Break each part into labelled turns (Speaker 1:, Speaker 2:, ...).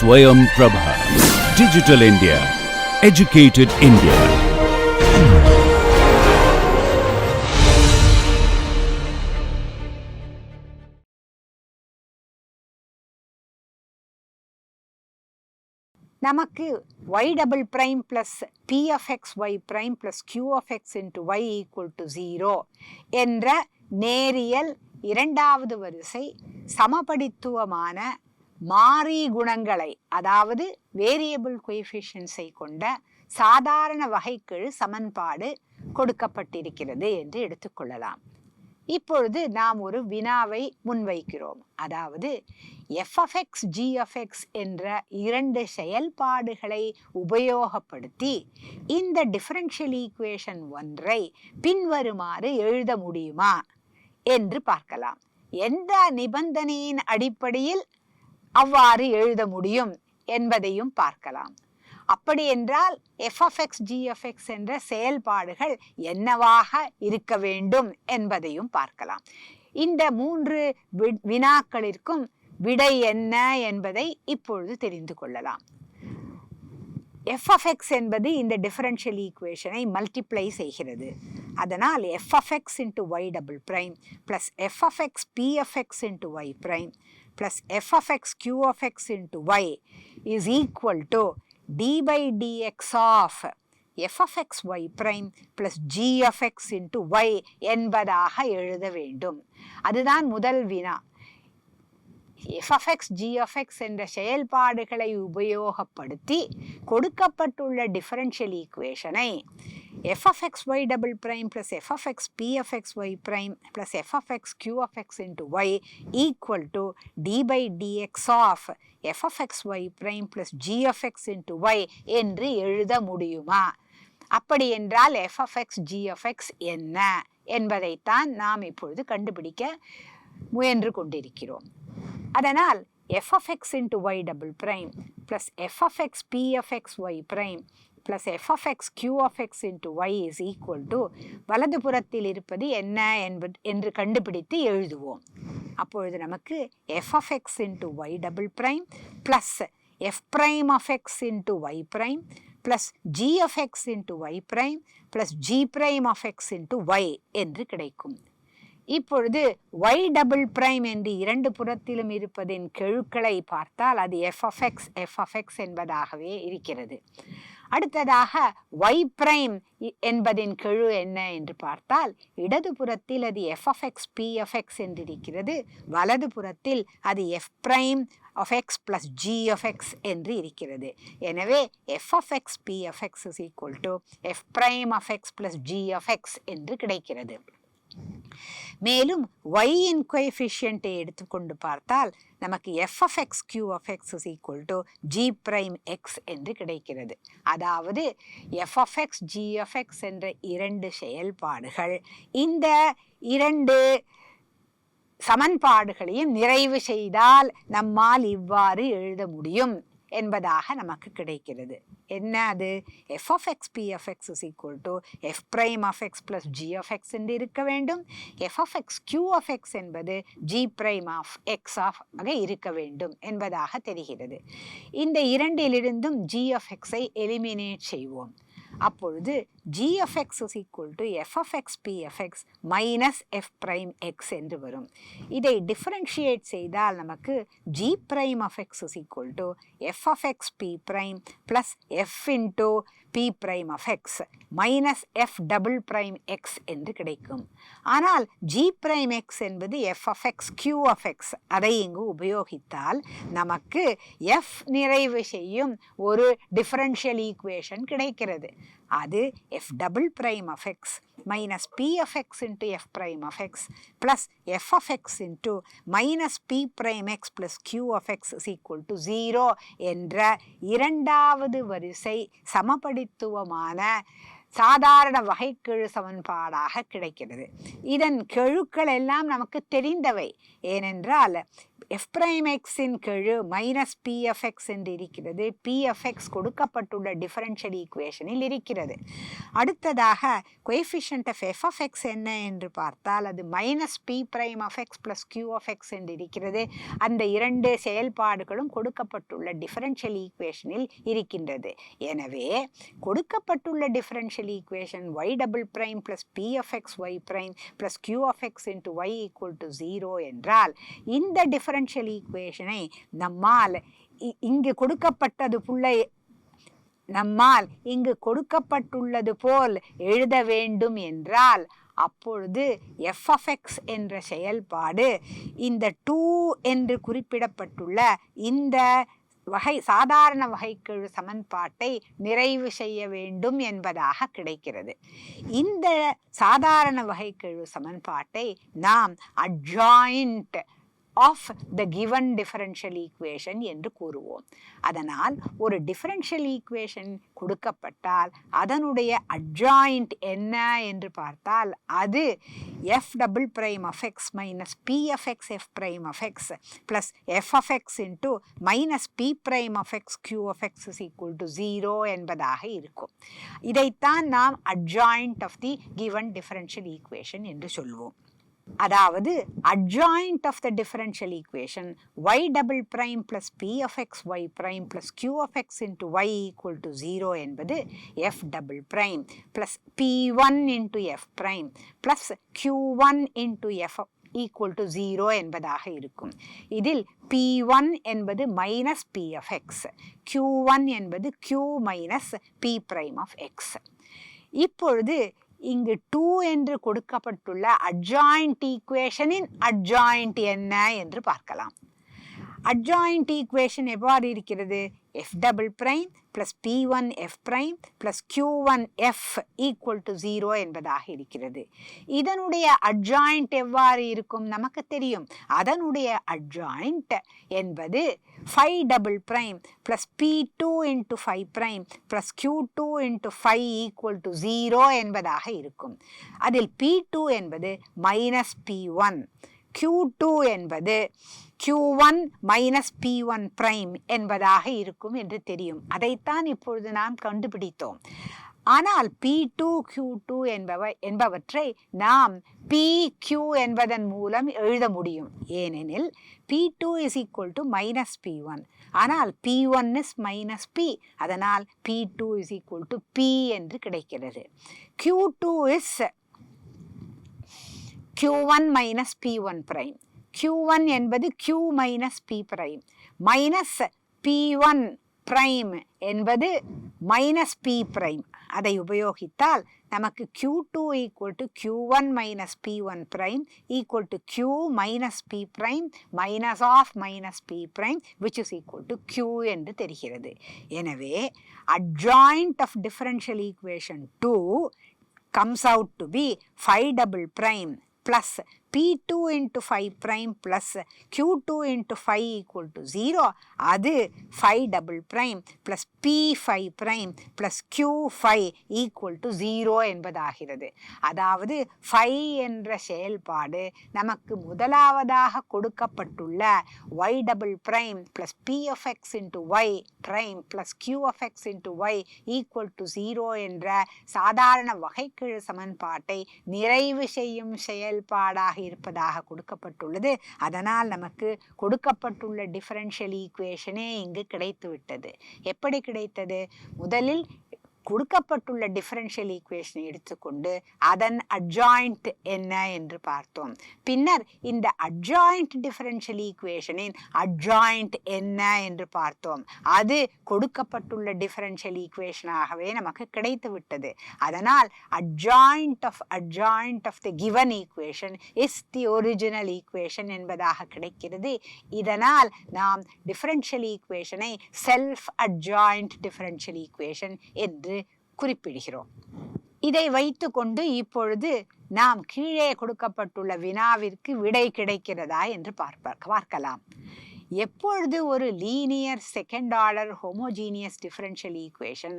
Speaker 1: Swayam Prabha. Digital India. Educated India.
Speaker 2: நமக்கு y double prime plus p of x y prime plus q of x into y equal to 0 என்ற நேரியல் இரண்டாவது வரிசை சமபடித்துவமான மாறி குணங்களை, அதாவது வேரியபிள் கோஎஃபிஷியன்ட்ஸை கொண்ட சாதாரண வகைக்கெழு சமன்பாடு கொடுக்கப்பட்டிருக்கிறது என்று எடுத்துக்கொள்ளலாம். இப்பொழுது நாம் ஒரு வினாவை முன்வைக்கிறோம். அதாவது f of x, g of x என்ற இரண்டு செயல்பாடுகளை உபயோகப்படுத்தி இந்த டிஃபரன்ஷியல் ஈக்குவேஷன் ஒன்றை பின்வருமாறு எழுத முடியுமா என்று பார்க்கலாம். எந்த நிபந்தனையின் அடிப்படையில் அவ்வாறு எழுத முடியும் என்பதையும் பார்க்கலாம். அப்படி என்றால் f of x, g of x என்ற செயல்பாடுகள் என்னவாக இருக்க வேண்டும் என்பதையும் பார்க்கலாம். இந்த மூன்று வினாக்களிற்கும் விடை என்ன என்பதை இப்பொழுது தெரிந்து கொள்ளலாம். f of x என்பது இந்த டிஃபரன்ஷியல் ஈக்குவேஷனை மல்டிப்ளை செய்கிறது. அதனால் f of x into y double prime plus f of x p of x into y prime plus f of x q of x into y is equal to d by dx of f of x y prime plus g of x into y என்பதாக எழுத வேண்டும். அதுதான் முதல் வினா. f of x, g of x என்ற செயல்பாடுகளை உபயோகப்படுத்தி கொடுக்கப்பட்டுள்ள டிஃபரன்ஷியல் ஈக்குவேஷனை f of x y double prime plus f of x p of x y prime plus f of x q of x into y equal to d by dx of f of x y prime plus g of x into y என்று எழுத முடியுமா? அப்படி என்றால் f of x, g of x என்ன என்பதைத்தான் நாம் இப்பொழுது கண்டுபிடிக்க முயன்று கொண்டிருக்கிறோம். அதனால் f of x into y double prime plus f of x p of x y prime plus f of x q of x into y is equal to வலது புறத்தில் இருப்பது என்ன என்று கண்டுபிடித்து எழுதுவோம். அப்பொழுது நமக்கு f of x into y double prime plus f prime of x into y prime plus g of x into y prime plus g prime of x into y என்று கிடைக்கும். இப்பொழுது y double prime என்று இரண்டு புறத்திலும் இருப்பதின் கெழுக்களை பார்த்தால் அது f of x என்பதாகவே இருக்கிறது. அடுத்ததாக y prime என்பதின் கெழு என்ன என்று பார்த்தால் இடது புறத்தில் அது f of x p of x என்று இருக்கிறது, வலது புறத்தில் அது f prime of x plus g of x என்று இருக்கிறது. எனவே f of x p of x is equal to f prime of x plus g of x என்று கிடைக்கிறது. மேலும் y இன் கோஎஃபிஷியன்ட்டை எடுத்துக்கொண்டு பார்த்தால் நமக்கு f of x q of x is equal to g prime x என்று கிடைக்கிறது. அதாவது f of x, g of x என்ற இரண்டு செயல்பாடுகள் இந்த இரண்டு சமன்பாடுகளையும் நிறைவு செய்தால் நம்மால் இவ்வாறு எழுத முடியும் என்பதாக நமக்கு கிடைக்கிறது. என்ன அது? f of x p of x is equal to f prime of x plus g of x என்று இருக்க வேண்டும். f of x q of x என்பது g prime of x ஆக இருக்க வேண்டும் என்பதாக தெரிகிறது. இந்த இரண்டிலிருந்தும் g of x I eliminate செய்வோம். அப்பொழுது g of x is equal to f of x p of x minus f prime x என்று வரும். இதை டிஃபரன்ஷியேட் செய்தால் நமக்கு g prime of x is equal to f of x p prime plus f into p prime of x minus f double prime x என்று கிடைக்கும். ஆனால் g prime x என்பது f of x q of x, அதை இங்கு உபயோகித்தால் நமக்கு f நிறைவு செய்யும் ஒரு டிஃபரன்ஷியல் ஈக்குவேஷன் கிடைக்கிறது. அது f double prime of x minus p of x into f prime of x plus f of x into minus p prime x plus q of x is equal to 0 என்ற இரண்டாவது வரிசை சமபடித்துவமான சாதாரண வகைக்கெழு சமன்பாடாக கிடைக்கிறது. இதன் கெழுக்கள் எல்லாம் நமக்கு தெரிந்தவை. ஏனென்றால் f prime x இன் கீழ் மைனஸ் p of x என்று இருக்கிறது. p of x கொடுக்கப்பட்டுள்ள டிஃபரன்ஷியல் ஈக்குவேஷனில் இருக்கிறது. அடுத்ததாக coefficient of f of x என்ன என்று பார்த்தால் அது minus p prime of x plus q of x என்று இருக்கிறது. அந்த இரண்டு செயல்பாடுகளும் கொடுக்கப்பட்டுள்ள டிஃபரன்ஷியல் ஈக்குவேஷனில் இருக்கின்றது. எனவே கொடுக்கப்பட்டுள்ள differential equation y double prime plus p of x y prime plus q of x into y equal to 0 என்றால் இந்த டிஃபரன்ஷியல் ஈக்குவேஷனை நம்மால் இங்கு கொடுக்கப்பட்டுள்ளது போல் எழுத வேண்டும் என்றால் அப்பொழுது f of x என்ற செயல்பாடு இந்த 2 என்று குறிப்பிடப்பட்டுள்ள இந்த சாதாரண வகைக்கெழு சமன்பாட்டை நிறைவு செய்ய வேண்டும் என்பதாக கிடைக்கிறது. இந்த சாதாரண வகைக்கெழு சமன்பாட்டை நாம் adjoint of the given differential equation என்று கூறுவோம். அதனால் ஒரு டிஃபரன்ஷியல் ஈக்குவேஷன் கொடுக்கப்பட்டால் அதனுடைய adjoint என்ன என்று பார்த்தால் அது f double prime of x minus p of x f prime of x plus f of x into minus p prime of x q of x is equal to 0 என்பதாக இருக்கும். இதைத்தான் நாம் adjoint of the given differential equation என்று சொல்வோம். அதாவது adjoint of the differential equation y double prime plus p of x y prime plus q of x into y equal to 0 என்பது f double prime plus p1 into f prime plus q1 into f equal to 0 என்பதாக இருக்கும். இதில் p1 என்பது minus p of x, q1 என்பது q minus p prime of x. இப்பொழுது இங்கு 2 என்று கொடுக்கப்பட்டுள்ள adjoint ஈக்குவேஷனின் adjoint என்ன என்று பார்க்கலாம். adjoint ஈக்குவேஷன் எவ்வாறு இருக்கிறது? f double prime plus p1 f prime plus q1 f equal to 0 என்பதாக இருக்கிறது. இதனுடைய adjoint எவ்வாறு இருக்கும்? நமக்கு தெரியும். அதனுடைய adjoint என்பது phi double prime plus p2 into phi prime plus q2 into phi equal to 0 என்பதாக இருக்கும். அதில் p2 என்பது minus p1, q2 என்பது q1 minus p1 prime என்பதாக இருக்கும் என்று தெரியும். அதைத்தான் இப்பொழுது நாம் கண்டுபிடித்தோம். ஆனால் p2 q2 என்பவற்றை நாம் pq என்பதன் மூலம் எழுத முடியும். ஏனெனில் p2 is equal to minus p1. ஆனால் p1 is minus p. அதனால் p2 is equal to p என்று கிடைக்கிறது. q2 is q1 minus p1 prime. q1 என்பது q minus p prime minus p1 prime என்பது minus p prime. அதை உபயோகித்தால் நமக்கு q2 equal to q1 minus p1 prime equal to q minus p prime minus of minus p prime which is equal to q என்று தெரிகிறது. எனவே adjoint of differential equation 2 comes out to be phi double prime plus p2 into phi prime plus q2 into phi equal to 0. அது phi double prime plus p phi prime plus q phi equal to 0 என்பதாகிறது. அதாவது phi என்ற செயல்பாடு நமக்கு முதலாவதாக கொடுக்கப்பட்டுள்ள y double prime plus p of x into y prime plus q of x into y equal to 0 என்ற சாதாரண வகைக்கெழு சமன்பாட்டை நிறைவு செய்யும் செயல்பாடாக இருப்பதாக கொடுக்கப்பட்டுள்ளது. அதனால் நமக்கு கொடுக்கப்பட்டுள்ள டிஃபரன்ஷியல் ஈக்குவேஷனே இங்கு கிடைத்துவிட்டது. எப்படி கிடைத்தது? முதலில் கொடுக்கப்பட்டுள்ள டிஃபரன்ஷியல் ஈக்குவேஷனை எடுத்துக்கொண்டு அதன் adjoint என்ன என்று பார்த்தோம். பின்னர் இந்த adjoint டிஃபரன்ஷியல் ஈக்குவேஷனின் adjoint என்ன என்று பார்த்தோம். அது கொடுக்கப்பட்டுள்ள டிஃபரன்ஷியல் ஈக்குவேஷனாகவே நமக்கு கிடைத்து விட்டது. அதனால் adjoint of the given equation is the original equation என்பதாக கிடைக்கிறது. இதனால் நாம் டிஃபரன்ஷியல் ஈக்குவேஷனை செல்ஃப் adjoint டிஃபரன்ஷியல் ஈக்குவேஷன் என்று குறிப்பிடுகிறோம். இதை வைத்துக்கொண்டு இப்பொழுது நாம் கீழே கொடுக்கப்பட்டுள்ள வினாவிற்கு விடை கிடைக்கிறதா என்று பார்க்கலாம். எப்பொழுது ஒரு linear second order homogeneous differential equation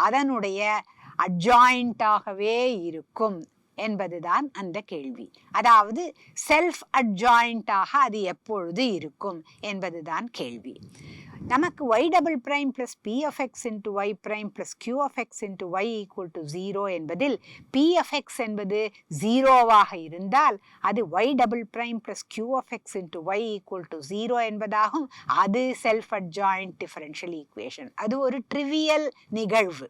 Speaker 2: அதனுடைய adjoint ஆகவே இருக்கும் என்பதுதான் அந்த கேள்வி. அதாவது செல்ஃப் அட்ஜாயிண்டாக அது எப்பொழுது இருக்கும் என்பதுதான் கேள்வி. நமக்கு y double prime plus P of X into Y prime plus Q of X into Y equal to 0 என்பதில் பி ஆஃப் எக்ஸ் என்பது 0வாக இருந்தால் அது y double prime plus Q of X into Y equal to 0 என்பதாகும். அது self adjoint differential equation. அது ஒரு trivial நிகழ்வு.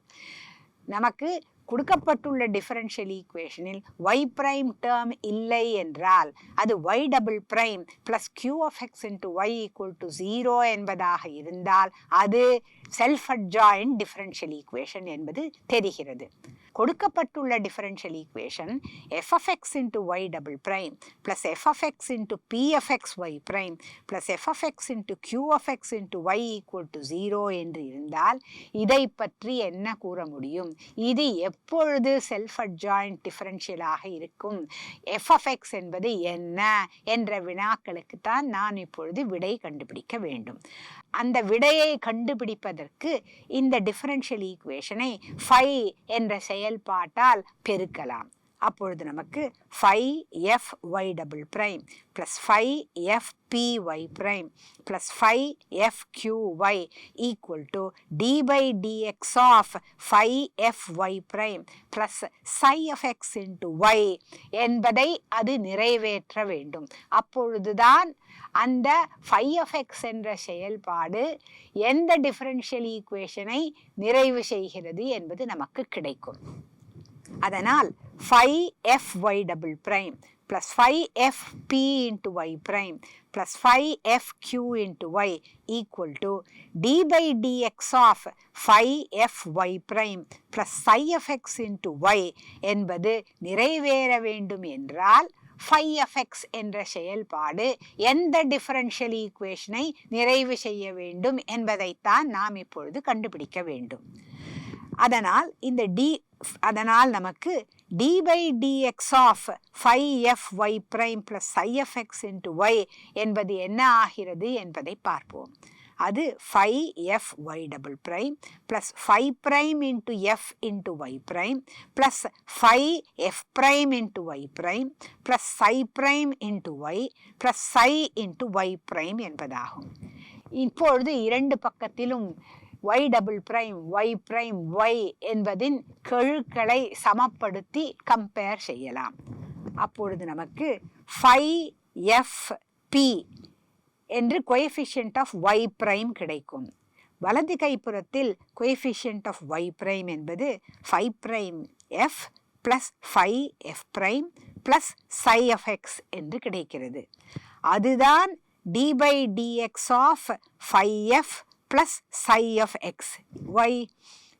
Speaker 2: நமக்கு கொடுக்கப்பட்டுள்ள டிஃபரன்ஷியல் ஈக்குவேஷனில் y பிரைம் டேர்ம் இல்லை என்றால் அது y double prime plus Q of X into Y equal to 0 என்பதாக இருந்தால் அது செல்ஃப் அட்ஜாயிண்ட் டிஃபரன்ஷியல் ஈக்குவேஷன் என்பது தெரிகிறது. கொடுக்கப்பட்டுள்ள differential equation f of x into y double prime plus f of x into p of x y prime plus f of x into q of x into y equal to 0 என்று இருந்தால் இதை பற்றி என்ன கூற முடியும்? இது எப்பொழுது self adjoint டிஃபரன்ஷியலாக இருக்கும்? f of x என்பது என்ன என்ற வினாக்களுக்கு தான் நான் இப்பொழுது விடை கண்டுபிடிக்க வேண்டும். அந்த விடையை கண்டுபிடிப்பதற்கு இந்த டிஃபரன்ஷியல் ஈக்குவேஷனை phi என்ற செயல்பாட்டால் பெருக்கலாம். அப்பொழுது நமக்கு phi f y double prime plus phi f p y prime plus phi f q y equal to d by dx of phi f y prime plus psi of x into y என்பதை அது நிறைவேற்ற வேண்டும். அப்பொழுதுதான் அந்த phi of x என்ற செயல்பாடு எந்த differential ஈக்குவேஷனை நிறைவு செய்கிறது என்பது நமக்கு கிடைக்கும். அதனால் phi f y double prime plus phi f p into y prime plus phi f q into y equal to d by dx of phi f y prime plus psi of x into y என்பது நிறைவேற வேண்டும் என்றால் phi of x என்ற செயல்பாடு எந்த differential ஈக்குவேஷனை நிறைவு செய்ய வேண்டும் என்பதைத்தான் நாம் இப்பொழுது கண்டுபிடிக்க வேண்டும். அதனால் நமக்கு d by dx of phi f y prime plus psi of x into y என்பது என்ன ஆகிறது என்பதை பார்ப்போம். அது phi f y double prime plus phi prime into f into y prime plus phi f prime into y prime plus psi prime into y plus psi into y prime என்பதாகும். இப்பொழுது இரண்டு பக்கத்திலும் y double prime y prime y என்பதின் கெழுக்களை சமப்படுத்தி compare செய்யலாம். அப்பொழுது நமக்கு phi f p என்று coefficient of y prime கிடைக்கும். வலது கைப்புறத்தில் கோஎஃபிஷியன்ட் ஆஃப் y prime என்பது phi prime f plus phi f prime plus psi of x என்று கிடைக்கிறது. அதுதான் d by dx of phi f plus psi of x. y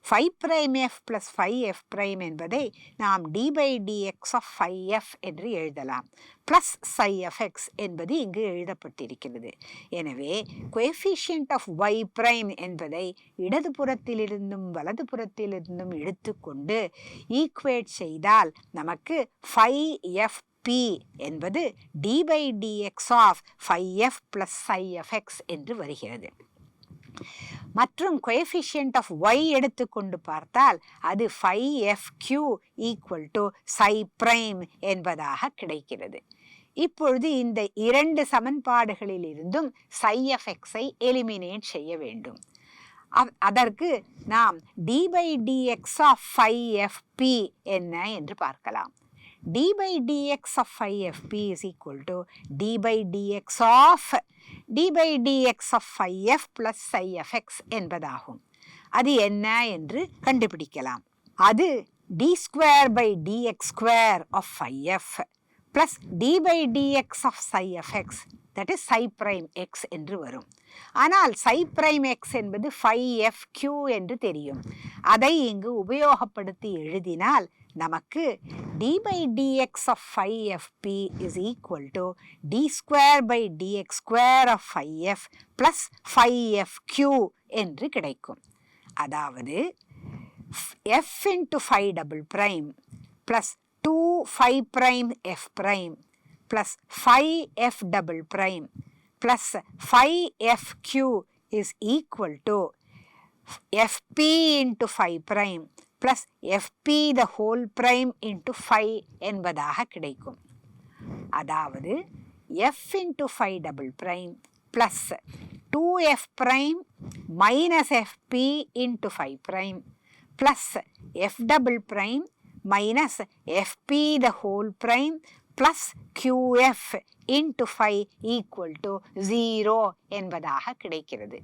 Speaker 2: phi prime f plus phi f prime என்பதை நாம் d by dx of phi f என்று எழுதலாம். plus psi of x என்பது இங்கு எழுதப்பட்டிருக்கிறது. எனவே coefficient of y prime என்பதை இடதுபுறத்திலிருந்தும் வலதுபுறத்திலிருந்தும் எடுத்துக்கொண்டு ஈக்குவேட் செய்தால் நமக்கு phi f p என்பது d by dx of phi f plus psi of x என்று வருகிறது. மற்றும் கோஎஃபிஷியன்ட் ஆஃப் y எடுத்துக்கொண்டு பார்த்தால் அது phi f q equal to psi prime என்பதாக கிடைக்கிறது. இப்பொழுது இந்த இரண்டு சமன்பாடுகளில் இருந்தும் psi of x I eliminate செய்ய வேண்டும். அதற்கு நாம் d by dx of phi f p என்ன என்று பார்க்கலாம். d by dx of phi f p is equal to d by dx of phi f plus psi of x என்பதாகும். அது என்ன என்று கண்டுபிடிக்கலாம். அது d square by dx square of phi f plus d by dx of psi of x, that is psi prime x என்று வரும். ஆனால் psi prime x என்பது phi f q என்று தெரியும். அதை இங்கு உபயோகப்படுத்தி எழுதினால் நமக்கு d by dx of phi f p is equal to d square by dx square of phi f plus phi f q என்று கிடைக்கும். அதாவது f into phi double prime plus 2 phi prime f prime plus phi f double prime plus phi f q is equal to fp into phi prime plus fp the whole prime into phi என்பதாக கிடைக்கும். அதாவது f into phi double prime plus 2f prime minus fp into phi prime plus f double prime minus fp the whole prime plus qf into phi equal to 0 என்பதாக கிடைக்கிறது.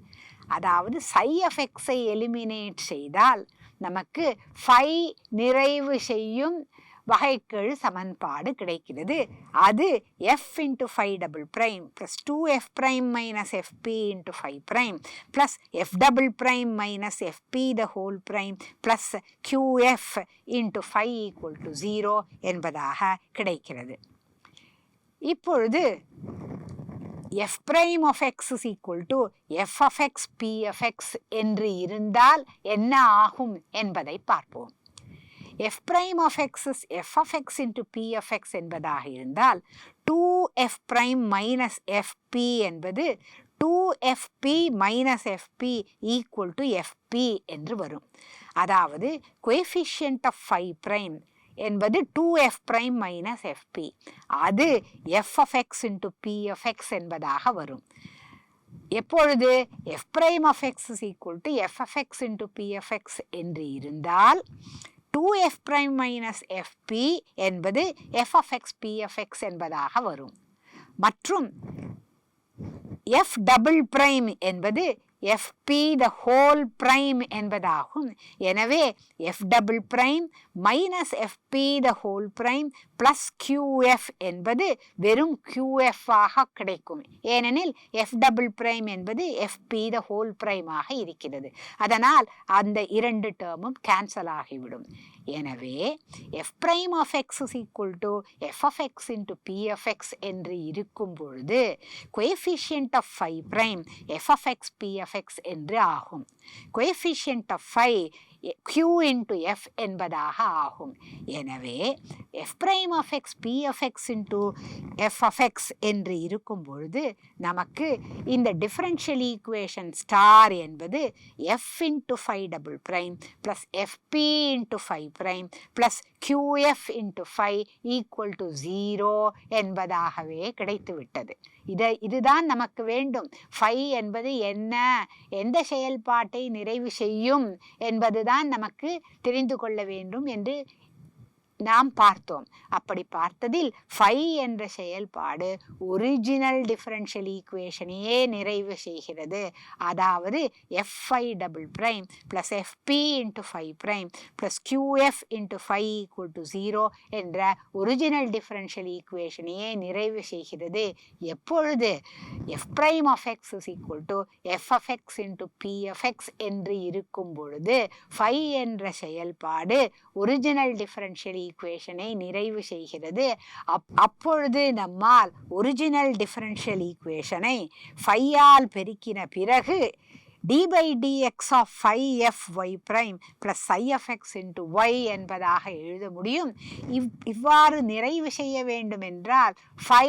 Speaker 2: அதாவது psi of xஐ eliminate செய்தால் நமக்கு phi நிறைவு செய்யும் வகைக்கெழு சமன்பாடு கிடைக்கிறது. அது f into phi double prime plus 2f prime minus fp into phi prime plus f double prime minus fp the whole prime plus qf into phi equal to 0 என்பதாக கிடைக்கிறது. இப்பொழுது f prime of x is equal to f of x p of x என்று இருந்தால் என்ன ஆகும் என்பதை பார்ப்போம். f prime of x is f of x into p of x என்பதாக இருந்தால் 2f prime minus fp என்பது 2fp minus fp equal to fp என்று வரும். அதாவது coefficient of phi prime என்பது 2f prime minus fp, அது f of x into p of x என்பதாக வரும். எப்பொழுது f prime of x is equal to f of x into p of x என்று இருந்தால் 2f prime minus fp என்பது f of x p of x என்பதாக வரும். மற்றும் f double prime என்பது fp the whole prime என்பதாகும். எனவே f double prime minus fp the whole prime plus qf என்பது வெறும் qf ஆக கிடைக்கும். ஏனெனில் f double prime என்பது fp the whole prime ஆக இருக்கிறது. அதனால் அந்த இரண்டு டேர்மும் கேன்சல் ஆகிவிடும். எனவே f prime of x is equal to f of x into p of x என்று இருக்கும் பொழுது coefficient of phi prime f of x p of x என்று ஆகும். coefficient of phi q into f என்பதாக ஆகும். எனவே f prime of x p of x into f of x என்று இருக்கும் பொழுது நமக்கு இந்த டிஃபரன்ஷியல் ஈக்குவேஷன் ஸ்டார் என்பது f into phi double prime plus fp into phi prime plus qf into phi equal to 0 என்பதாகவே கிடைத்துவிட்டது. இதுதான் நமக்கு வேண்டும். phi என்பது என்ன, எந்த செயல்பாட்டை நிறைவு செய்யும் என்பதுதான் நமக்கு தெரிந்து கொள்ள வேண்டும் என்று நாம் பார்த்தோம். அப்படி பார்த்ததில் phi என்ற செயல்பாடு ஒரிஜினல் டிஃபரன்ஷியல் ஈக்குவேஷனையே நிறைவு செய்கிறது. அதாவது fi double prime plus fp into phi prime plus qf into phi equal to 0 என்ற ஒரிஜினல் டிஃபரன்ஷியல் ஈக்குவேஷனையே நிறைவு செய்கிறது. எப்பொழுது f prime of x is equal to f of x into p of x என்று இருக்கும் பொழுது phi என்ற செயல்பாடு original differential ஈக்குவேஷனை நிறைவு செய்கிறது. அப்பொழுது நம்மால் ஒரிஜினல் டிஃபரன்ஷியல் ஈக்குவேஷனை phi ஆல் பெருக்கின பிறகு d by dx of phi f y prime plus psi of x into y என்பதாக எழுத முடியும். இவ்வாறு நிறைவு செய்ய வேண்டும் என்றால் phi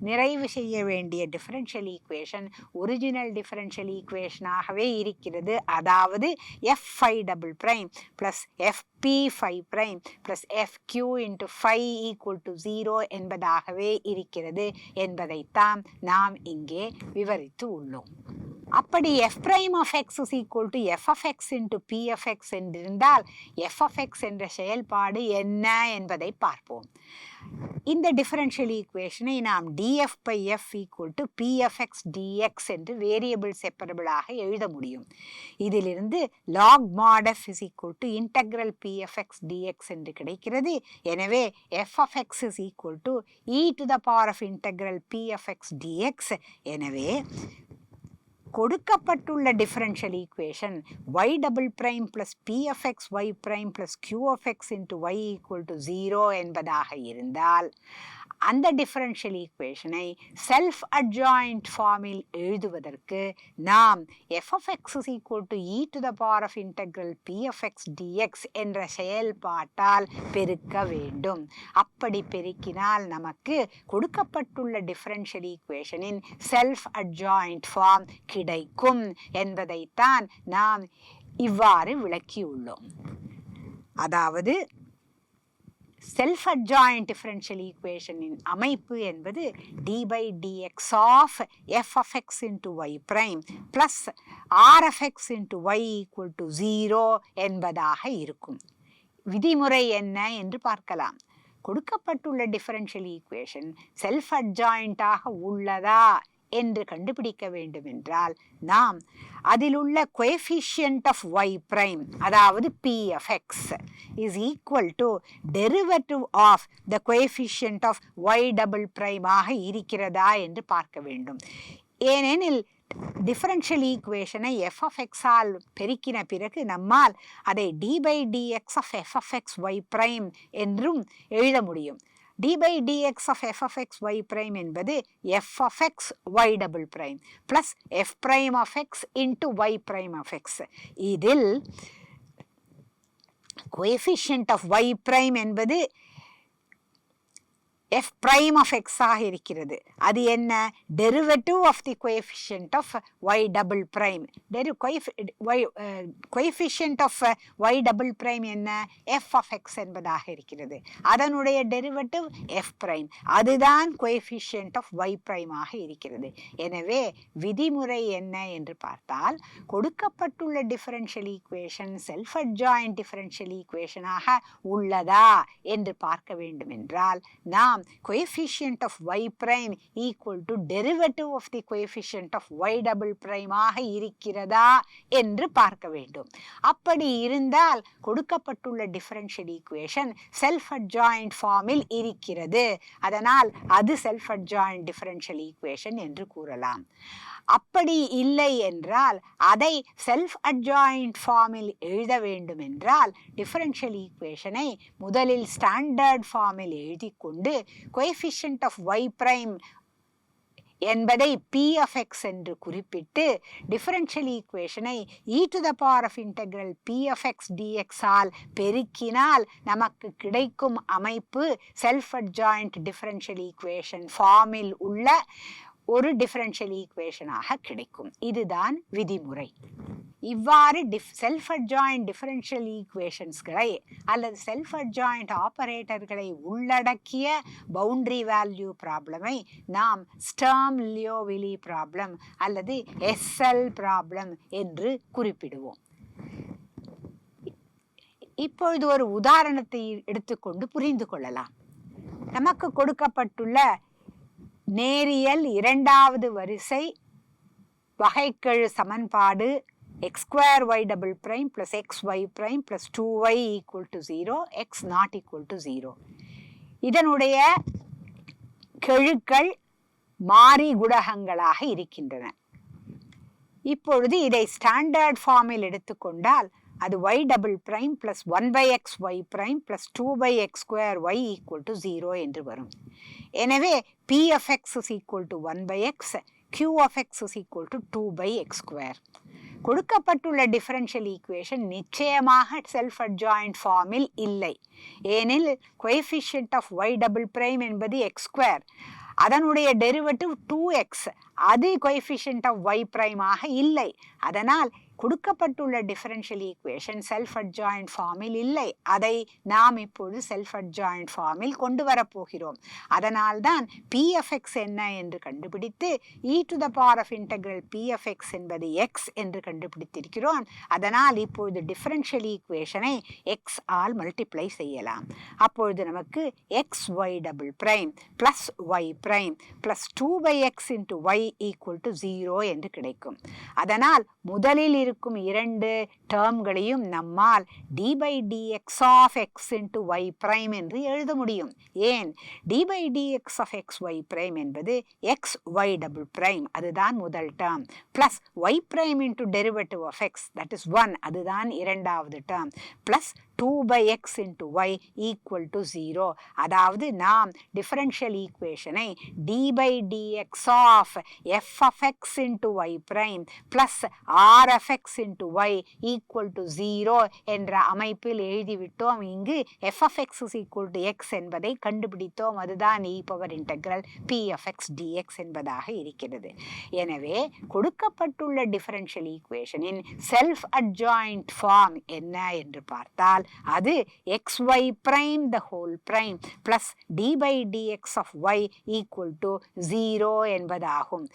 Speaker 2: நிறைவு செய்ய வேண்டிய டிஃபரன்ஷியல் ஈக்குவேஷன் ஒரிஜினல் டிஃபரன்ஷியல் ஈக்குவேஷனாகவே இருக்கிறது. அதாவது f phi double prime plus fp phi prime plus fq into phi equal to 0 என்பதாகவே இருக்கிறது என்பதைத்தான் நாம் இங்கே விவரித்து உள்ளோம். அப்படி f prime of x is equal to f of x into p of x என்றிருந்தால் f of x என்ற செயல்பாடு என்ன என்பதை பார்ப்போம். இந்த டிஃபரன்ஷியல் ஈக்குவேஷனை நாம் df by f equal to p of x dx என்று வேரியபிள் செப்பரபிளாக எழுத முடியும். இதிலிருந்து log mod f is equal to integral p of x dx என்று கிடைக்கிறது. எனவே f of x is equal to e to the power of integral p of x dx. எனவே கொடுக்கப்பட்டுள்ள differential equation y double prime plus p of x y prime plus q of x into y equal to 0 என்பதாக இருந்தால் அந்த differential ஈக்குவேஷனை self adjoint ஃபார்மில் எழுதுவதற்கு நாம் f of x is equal to e to the power of integral p of x dx என்ற செயல்பாட்டால் பெருக்க வேண்டும். அப்படி பெருக்கினால் நமக்கு கொடுக்கப்பட்டுள்ள டிஃபரன்ஷியல் ஈக்குவேஷனின் செல்ஃப் அட்ஜாயிண்ட் ஃபார்ம் கிடைக்கும் என்பதைத்தான் நாம் இவ்வாறு விளக்கியுள்ளோம். அதாவது செல்ஃப் அட்ஜாயிண்ட் டிஃபரன்ஷியல் ஈக்குவேஷனின் அமைப்பு என்பது D by DX of F of X into Y prime plus R F X into Y equal to 0 என்பதாக இருக்கும். விதிமுறை என்ன என்று பார்க்கலாம். கொடுக்கப்பட்டுள்ள டிஃபரன்ஷியல் ஈக்குவேஷன் செல்ஃப் அட்ஜாயிண்டாக உள்ளதா என்று கண்டுபிடிக்க வேண்டும் என்றால் நாம் அதில் உள்ள கோஎஃபிஷியன்ட் ஆஃப் y பிரைம் அதாவது p of x is equal to derivative of the coefficient of y double prime ஆக இருக்கிறதா என்று பார்க்க வேண்டும். ஏனெனில் டிஃபரன்ஷியல் ஈக்குவேஷனை எஃப் ஆஃப் எக்ஸ் ஆல் பெருக்கின பிறகு நம்மால் அதை D by DX of F of X Y prime என்றும் எழுத முடியும். d by dx of f of x y prime என்பது f of x y double prime plus f prime of x into y prime of x. இதில் coefficient of y prime என்பது f prime of x ஆக இருக்கிறது. அது என்ன? derivative of the coefficient of y double prime. coefficient of y double prime என்ன? f of x என்பதாக இருக்கிறது. அதனுடைய derivative f prime. அதுதான் coefficient of y prime ஆக இருக்கிறது. எனவே விதிமுறை என்ன என்று பார்த்தால் கொடுக்கப்பட்டுள்ள differential equation self adjoint differential equation ஆக உள்ளதா என்று பார்க்க வேண்டும் என்றால் நாம் coefficient of y prime equal to derivative of the coefficient of y double prime ஆக இருக்கிறதா என்று பார்க்க வேண்டும். அப்படி இருந்தால் கொடுக்கப்பட்டுள்ள differential equation self adjoint ஃபார்மில் இருக்கிறது. அதனால் அது self adjoint differential equation என்று கூறலாம். அப்படி இல்லை என்றால் அதை செல்ஃப் அட்ஜாயிண்ட் ஃபார்மில் எழுத வேண்டும் என்றால் டிஃபரன்ஷியல் ஈக்குவேஷனை முதலில் ஸ்டாண்டர்ட் ஃபார்மில் எழுதி கொண்டு கோஎஃபிஷியன்ட் ஆஃப் ஒய் பிரைம் என்பதை p of x என்று குறிப்பிட்டு டிஃபரன்ஷியல் ஈக்குவேஷனை e to the power of integral p of x dx all பெருக்கினால் நமக்கு கிடைக்கும் அமைப்பு செல்ஃப் அட்ஜாயிண்ட் டிஃபரன்ஷியல் ஈக்குவேஷன் ஃபார்மில் உள்ள ஒரு டிஃபரன்ஷியல் ஈக்குவேஷனாக கிடைக்கும். இதுதான் விதிமுறை. இவ்வாறு செல்ஃப் அட்ஜாயிண்ட் டிஃபரன்ஷியல் ஈக்குவேஷன்ஸ்களை அல்லது செல்ஃப் அட்ஜாயிண்ட் ஆபரேட்டர்களை உள்ளடக்கிய பவுண்டரி வேல்யூ ப்ராப்ளமை நாம் ஸ்டர்ம் லியோவில்லி ப்ராப்ளம் அல்லது எஸ்எல் ப்ராப்ளம் என்று குறிப்பிடுவோம். இப்பொழுது ஒரு உதாரணத்தை எடுத்துக்கொண்டு புரிந்து கொள்ளலாம். நமக்கு கொடுக்கப்பட்டுள்ள நேரியல் இரண்டாவது வரிசை வகைக்கெழு சமன்பாடு x square y double prime plus xy prime plus 2y equal to 0 x not equal to 0. இதனுடைய கெழுக்கள் மாறி குணகங்களாக இருக்கின்றன. இப்பொழுது இதை ஸ்டாண்டர்ட் ஃபார்மில் எடுத்துக்கொண்டால் அது y double prime plus 1 by x y prime plus 2 by x square y equal to 0 என்று வரும். எனவே p of x is equal to 1 by x, q of x is equal to 2 by x square. கொடுக்கப்பட்டுள்ள differential equation நிச்சயமாக self adjoint ஃபார்மில் இல்லை. ஏனில் coefficient of y double prime என்பது x square, அதனுடைய டெரிவேட்டிவ் 2x, அது கோஎஃபிஷியன்ட் ஆஃப் y prime ஆக இல்லை. அதனால் கொடுக்கப்பட்டுள்ள டிஃபரன்ஷியல் ஈக்குவேஷன் செல்ஃப் அட்ஜாயிண்ட் ஃபார்மில் இல்லை. அதை நாம் இப்பொழுது செல்ஃப் அட்ஜாயிண்ட் ஃபார்மில் கொண்டு வரப்போகிறோம். அதனால்தான் p of x என்ன என்று கண்டுபிடித்து e to the power of integral p of x என்பது x என்று கண்டுபிடித்திருக்கிறோம். அதனால் இப்பொழுது டிஃபரன்ஷியல் ஈக்குவேஷனை x ஆல் மல்டிப்ளை செய்யலாம். அப்பொழுது நமக்கு xy double prime plus y prime plus 2 by x into y equal to 0 என்று கிடைக்கும். அதனால் முதலில் இருக்கும் இரண்டு டேர்ம்களையும் நம்மால் d by dx of x into y prime என்று எழுத முடியும். ஏன்? d by dx of x y prime என்பது x y double prime, அதுதான் முதல் term, plus y prime into derivative of x, that is 1, அதுதான் இரண்டாவது term, plus 2 by x into y equal to 0. அதாவது நாம் டிஃபரன்ஷியல் ஈக்குவேஷனை d by dx of f of x into y prime plus r of X into Y equal to 0 என்ற அமைப்பில் எழுதிவிட்டோம். இங்கு F of X is equal to X என்பதை கண்டுபிடித்தோம். அதுதான் e power integral P of X dx என்பதாக இருக்கிறது. எனவே கொடுக்கப்பட்டுள்ள டிஃபரன்ஷியல் ஈக்குவேஷனின் செல்ஃப் அட்ஜாயிண்ட் ஃபார்ம் என்ன என்று பார்த்தால் அது X Y prime the whole prime plus D by DX of Y equal to 0 என்பதாகும்.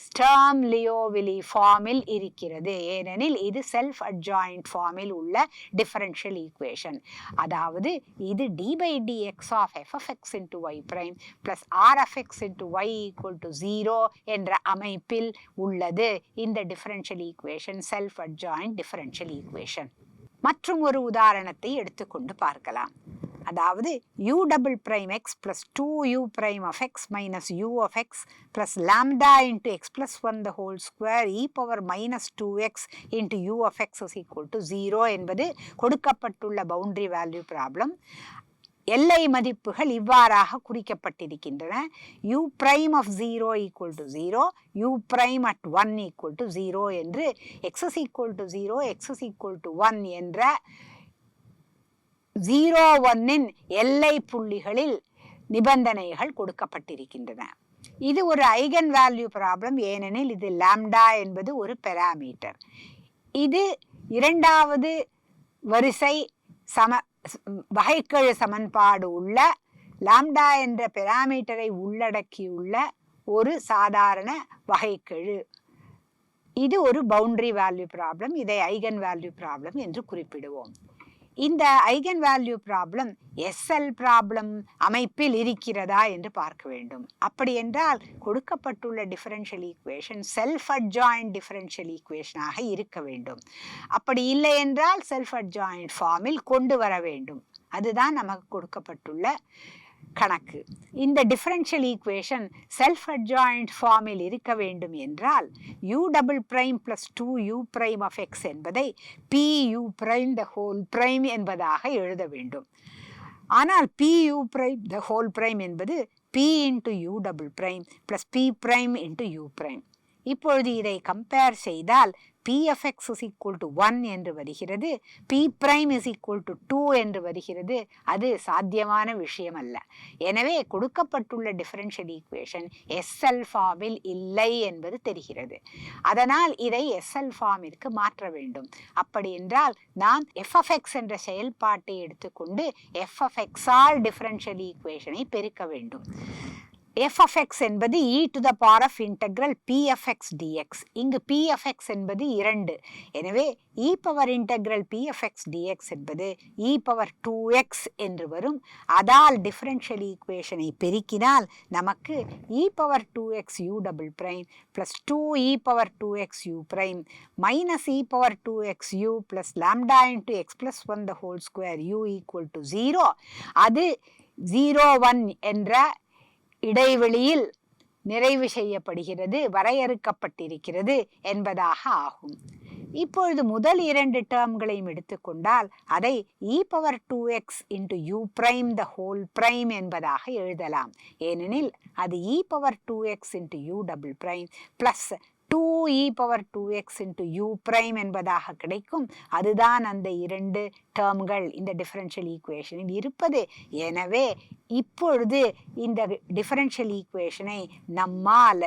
Speaker 2: ஸ்டர்ம் லியோவிலி ஃபார்மில் இருக்கிறது. ஏனெனில் இது செல்ஃப் அட்ஜாயிண்ட் ஃபார்மில் உள்ள டிஃபரன்ஷியல் ஈக்குவேஷன். அதாவது இது D by DX of F of X into Y prime plus R of X into Y equal to 0 என்ற அமைப்பில் உள்ளது. இந்த differential equation self adjoint differential equation. மற்றும் ஒரு உதாரணத்தை எடுத்துக்கொண்டு பார்க்கலாம். அதாவது u double prime X plus 2u prime of X minus u of X plus lambda into X plus 1 the whole square E power minus 2x into u of X is equal to 0 என்பது கொடுக்கப்பட்டுள்ள boundary value problem. எல்லை மதிப்புகள் இவ்வாறாக குறிக்கப்பட்டிருக்கின்றன. u prime of 0 equal to 0, u prime at 1 equal to 0 என்று x is equal to 0, x is equal to 1 என்ற 0, 1-இன் எல்லை புள்ளிகளில் நிபந்தனைகள் கொடுக்கப்பட்டிருக்கின்றன. இது ஒரு ஐகன் வேல்யூ ப்ராப்ளம். ஏனெனில் இது லாம்டா என்பது ஒரு பெராமீட்டர். இது இரண்டாவது வரிசை வகைக்கெழு சமன்பாடு உள்ள லாம்டா என்ற பெராமீட்டரை உள்ளடக்கியுள்ள ஒரு சாதாரண வகைக்கெழு. இது ஒரு பவுண்டரி வேல்யூ ப்ராப்ளம். இதை ஐகன் வேல்யூ ப்ராப்ளம் என்று குறிப்பிடுவோம். இந்த eigen value problem SL problem அமைப்பில் இருக்கிறதா என்று பார்க்க வேண்டும். அப்படி என்றால் கொடுக்கப்பட்டுள்ள differential equation self adjoint differential ஈக்குவேஷனாக இருக்க வேண்டும். அப்படி இல்லை என்றால் செல்ஃப் அட்ஜாயிண்ட் ஃபார்மில் கொண்டு வர வேண்டும். அதுதான் நமக்கு கொடுக்கப்பட்டுள்ள கணக்கு. இந்த டிஃபரன்ஷியல் ஈக்குவேஷன் செல்ஃப் அட்ஜாயிண்ட் ஃபார்மில் இருக்க வேண்டும் என்றால் u double prime plus 2u prime of X என்பதை pu prime the whole prime என்பதாக எழுத வேண்டும். ஆனால் pu prime the whole prime என்பது p into u double prime plus p prime into u prime. இப்பொழுது இதை கம்பேர் செய்தால் p of x is equal to 1 என்று வருகிறது, p prime is equal to 2 என்று வருகிறது. அது சாத்தியமான விஷயம் அல்ல. எனவே கொடுக்கப்பட்டுள்ள டிஃபரன்ஷியல் ஈக்குவேஷன் SL ஃபார்மில் இல்லை என்பது தெரிகிறது. அதனால் இதை SL ஃபார்மிற்கு மாற்ற வேண்டும். அப்படி என்றால் நாம் f of x என்ற செயல்பாட்டை எடுத்துக்கொண்டு f of x all differential ஈக்குவேஷனை பெருக்க வேண்டும். f of x என்பது e to the power of integral p of x dx. இங்கு p of x என்பது 2. எனவே e power integral p of x dx என்பது e power 2x என்று வரும். அதால் டிஃபரன்ஷியல் ஈக்குவேஷனை பெருக்கினால் நமக்கு e power 2x u double prime plus 2e power 2x u prime minus e power 2x u plus lambda into x plus 1 the whole square u equal to 0. அது 0, 1 என்ற இடைவெளியில் நிறைவு செய்யப்படுகிறது, வரையறுக்கப்பட்டிருக்கிறது என்பதாக ஆகும். இப்பொழுது முதல் 2 டேர்ம்களையும் எடுத்துக்கொண்டால் அதை e power 2x into u prime the whole prime என்பதாக எழுதலாம். ஏனெனில் அது e power 2x into u double prime plus 2e power 2x into u prime என்பதாக கிடைக்கும். அதுதான் அந்த 2 டேர்ம்கள் இந்த டிஃபரன்ஷியல் ஈக்குவேஷனில் இருப்பது. எனவே இப்பொழுது இந்த டிஃபரன்ஷியல் ஈக்குவேஷனை நம்மால்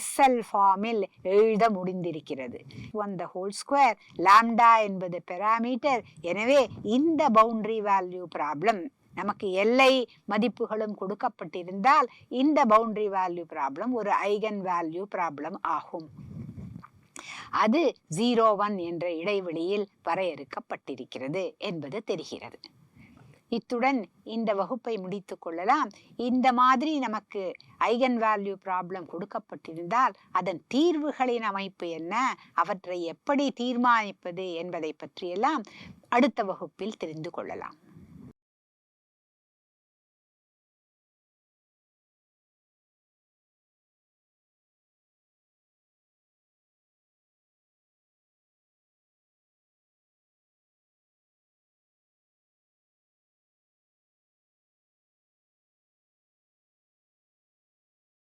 Speaker 2: SL ஃபார்மில் எழுத முடிந்திருக்கிறது. 1 the whole square, லாம்டா என்பது பெராமீட்டர். எனவே இந்த பவுண்டரி வேல்யூ ப்ராப்ளம் நமக்கு எல்லை மதிப்புகளும் கொடுக்கப்பட்டிருந்தால் இந்த பவுண்டரி வேல்யூ ப்ராப்ளம் ஒரு ஐகன் வேல்யூ ப்ராப்ளம் ஆகும். அது 0, 1 என்ற இடைவெளியில் வரையறுக்கப்பட்டிருக்கிறது என்பது தெரிகிறது. இத்துடன் இந்த வகுப்பை முடித்து கொள்ளலாம். இந்த மாதிரி நமக்கு ஐகன் வேல்யூ ப்ராப்ளம் கொடுக்கப்பட்டிருந்தால் அதன் தீர்வுகளின் அமைப்பு என்ன, அவற்றை எப்படி தீர்மானிப்பது என்பதை பற்றியெல்லாம் அடுத்த வகுப்பில் தெரிந்து கொள்ளலாம்.